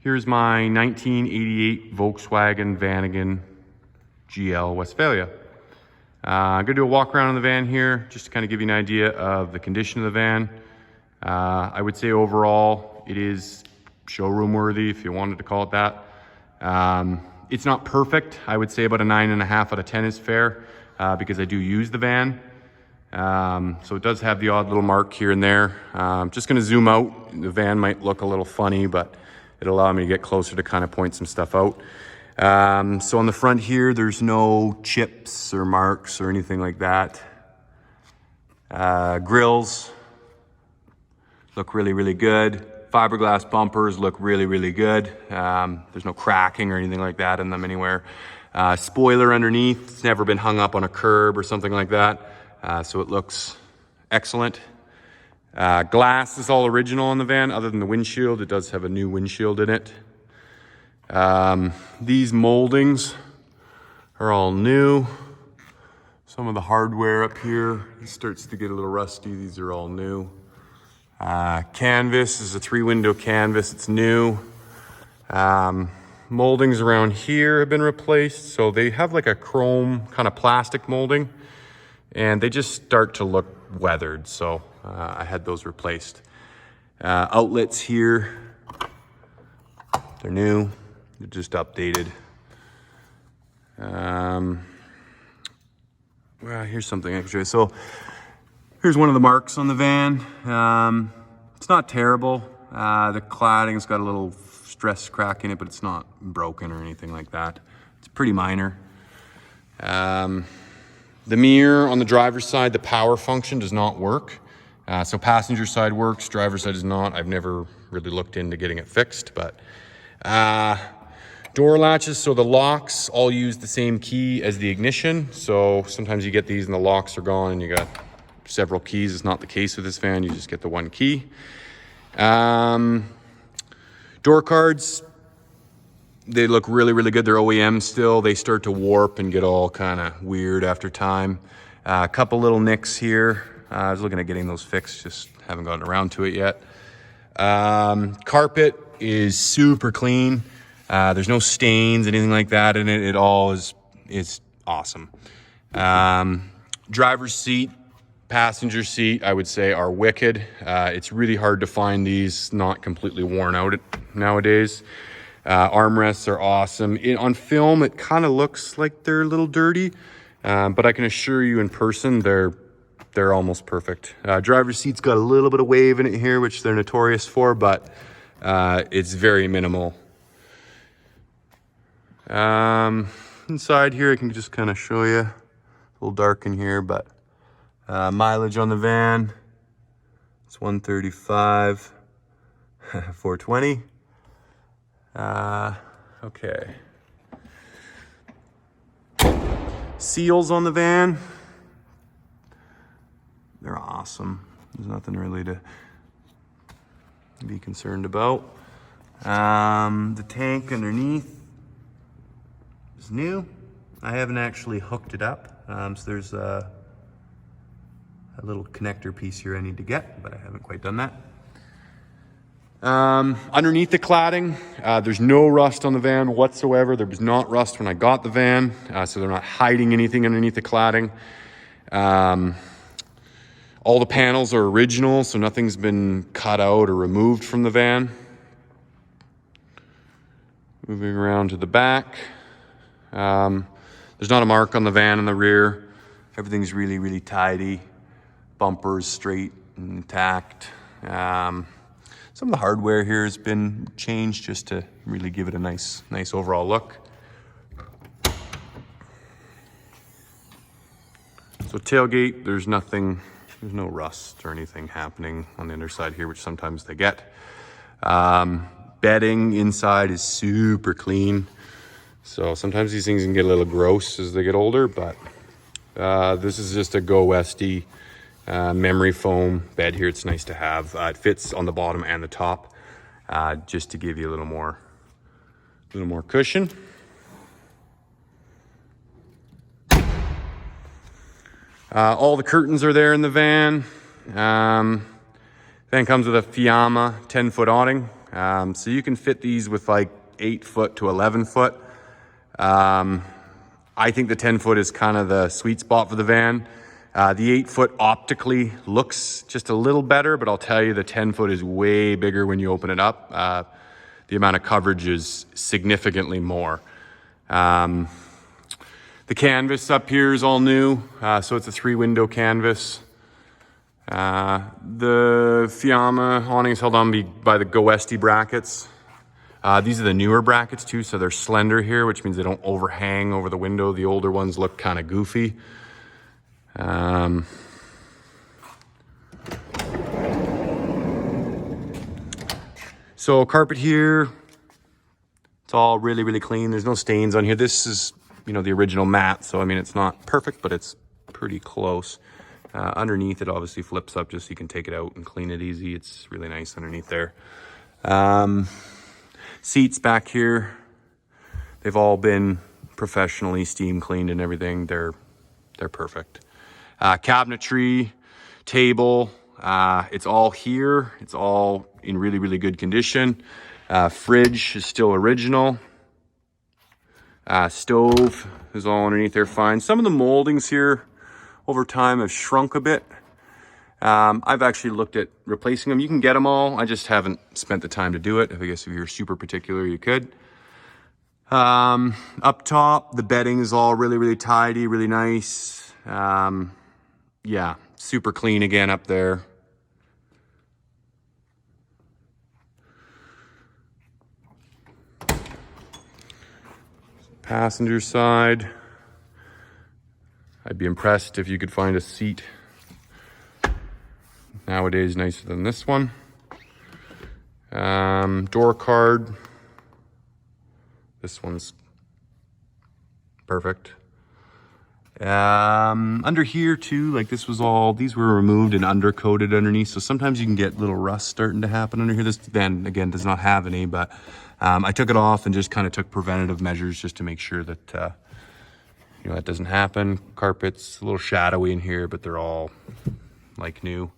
Here's my 1988 Volkswagen Vanagon GL Westfalia. I'm gonna do a walk around in the van here, just to kind of give you an idea of the condition of the van. I would say overall, it is showroom worthy, if you wanted to call it that. It's not perfect. I would say about a 9.5 out of 10 is fair, because I do use the van. So it does have the odd little mark here and there. Just gonna zoom out. The van might look a little funny, but it'll allow me to get closer to kind of point some stuff out. So on the front here, there's no chips or marks or anything like that. Grills look really, really good. Fiberglass bumpers look really, really good. There's no cracking or anything like that in them anywhere. Spoiler underneath, it's never been hung up on a curb or something like that. So it looks excellent. Glass is all original on the van, other than the windshield. It does have a new windshield in it. These moldings are all new. Some of the hardware up here, it starts to get a little rusty. These are all new. Canvas is a 3-window canvas. It's new. Moldings around here have been replaced. So they have like a chrome kind of plastic molding, and they just start to look weathered. So I had those replaced. Outlets here, they're new. They're just updated. Well, here's something extra. So here's one of the marks on the van. It's not terrible. The cladding's got a little stress crack in it, but it's not broken or anything like that. It's pretty minor. The mirror on the driver's side, the power function does not work. So passenger side works, driver's side does not. I've never really looked into getting it fixed, but door latches, so the locks all use the same key as the ignition. So sometimes you get these and the locks are gone and you got several keys. It's not the case with this van, you just get the one key. Door cards, they look really, really good. They're OEM still. They start to warp and get all kind of weird after time. A couple little nicks here. I was looking at getting those fixed, just haven't gotten around to it yet. Carpet is super clean. There's no stains, anything like that in it. It all is awesome. Driver's seat, passenger seat, I would say, are wicked. It's really hard to find these not completely worn out nowadays. Armrests are awesome. On film, it kind of looks like they're a little dirty, but I can assure you in person, they're almost perfect. Driver's seat's got a little bit of wave in it here, which they're notorious for, but it's very minimal. Inside here, I can just kind of show you. A little dark in here, but mileage on the van, it's 135, 420. Okay. Seals on the van, they're awesome. There's nothing really to be concerned about. The tank underneath is new. I haven't actually hooked it up. So there's a little connector piece here I need to get, but I haven't quite done that. Underneath the cladding, there's no rust on the van whatsoever. There was not rust when I got the van, so they're not hiding anything underneath the cladding. All the panels are original, so nothing's been cut out or removed from the van. Moving around to the back. There's not a mark on the van in the rear. Everything's really, really tidy. Bumpers straight and intact. Some of the hardware here has been changed just to really give it a nice overall look. So tailgate, there's no rust or anything happening on the underside here, which sometimes they get. Bedding inside is super clean. So sometimes these things can get a little gross as they get older, but this is just a Go Westy memory foam bed here. It's nice to have. It fits on the bottom and the top, just to give you a little more cushion. All the curtains are there in the van. Van comes with a Fiamma 10-foot awning. So you can fit these with like 8 foot to 11 foot. I think the 10 foot is kind of the sweet spot for the van. The 8 foot optically looks just a little better, but I'll tell you the 10 foot is way bigger when you open it up. The amount of coverage is significantly more. The canvas up here is all new, so it's a 3-window canvas. The Fiamma awning is held on by the Go Westy brackets. These are the newer brackets too, so they're slender here, which means they don't overhang over the window. The older ones look kind of goofy. So carpet here, it's all really, really clean. There's no stains on here. This is, you know, the original mat, so I mean, it's not perfect, but it's pretty close. Underneath it obviously flips up just so you can take it out and clean it easy. It's really nice underneath there. Seats back here, they've all been professionally steam cleaned and everything. They're perfect. Cabinetry, table, it's all here. It's all in really, really good condition. Fridge is still original. Stove is all underneath there fine. Some of the moldings here over time have shrunk a bit. I've actually looked at replacing them. You can get them all. I just haven't spent the time to do it. I guess if you're super particular, you could. Up top, the bedding is all really, really tidy, really nice. Yeah, super clean again up there. Passenger side. I'd be impressed if you could find a seat nowadays nicer than this one. Door card. This one's perfect. Under here too, like these were removed and undercoated underneath. So sometimes you can get little rust starting to happen under here. This van, again, does not have any, but I took it off and just kind of took preventative measures just to make sure that, you know, that doesn't happen. Carpet's a little shadowy in here, but they're all like new.